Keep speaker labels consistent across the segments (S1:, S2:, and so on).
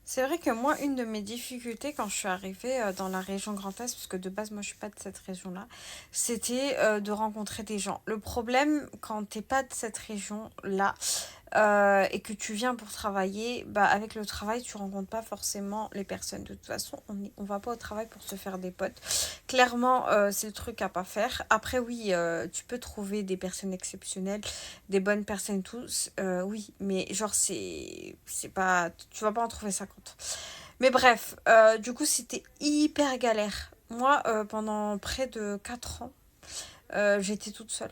S1: C'est vrai que moi, une de mes difficultés quand je suis arrivée dans la région Grand Est, parce que de base, moi, je suis pas de cette région-là, c'était de rencontrer des gens. Le problème, quand t'es pas de cette région-là et que tu viens pour travailler, bah, avec le travail, tu rencontres pas forcément les personnes. De toute façon, on va pas au travail pour se faire des potes. Clairement, c'est le truc à pas faire. Après, oui, tu peux trouver des personnes exceptionnelles, des bonnes personnes tous, oui, mais genre, c'est pas, tu vas pas en trouver 50. Mais bref, du coup, c'était hyper galère. Moi, pendant près de 4 ans, j'étais toute seule.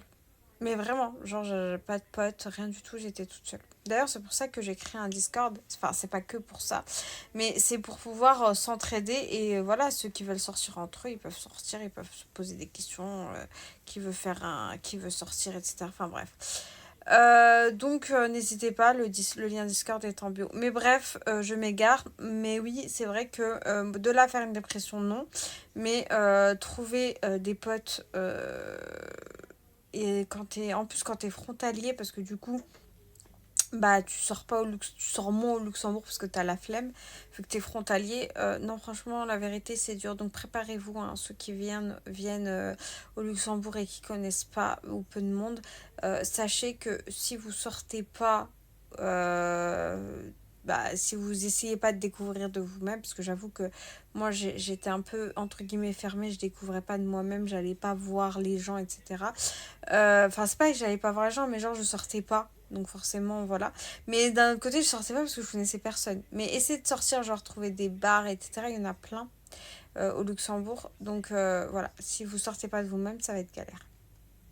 S1: Mais vraiment, genre, j'avais pas de potes, rien du tout, j'étais toute seule. D'ailleurs, c'est pour ça que j'ai créé un Discord. Enfin, c'est pas que pour ça, mais c'est pour pouvoir s'entraider. Et voilà, ceux qui veulent sortir entre eux, ils peuvent sortir, ils peuvent se poser des questions. Qui veut sortir, etc. Enfin, bref. Donc, n'hésitez pas, le lien Discord est en bio. Mais bref, je m'égare. Mais oui, c'est vrai que de là à faire une dépression, non. Mais trouver des potes et en plus quand t'es frontalier, parce que du coup, bah tu sors pas tu sors moins au Luxembourg parce que t'as la flemme, vu que t'es frontalier. Non, franchement, la vérité, c'est dur. Donc préparez-vous, hein, ceux qui viennent au Luxembourg et qui connaissent pas ou peu de monde. Sachez que si vous sortez pas, euh, bah, si vous essayez pas de découvrir de vous-même, parce que j'avoue que moi j'étais un peu entre guillemets fermée, je découvrais pas de moi-même, j'allais pas voir les gens, etc. Enfin, c'est pas que j'allais pas voir les gens, mais genre je sortais pas. Donc forcément, voilà. Mais d'un autre côté, je sortais pas parce que je connaissais personne. Mais essayer de sortir, genre trouver des bars, etc. Il y en a plein au Luxembourg. Donc voilà, si vous sortez pas de vous-même, ça va être galère.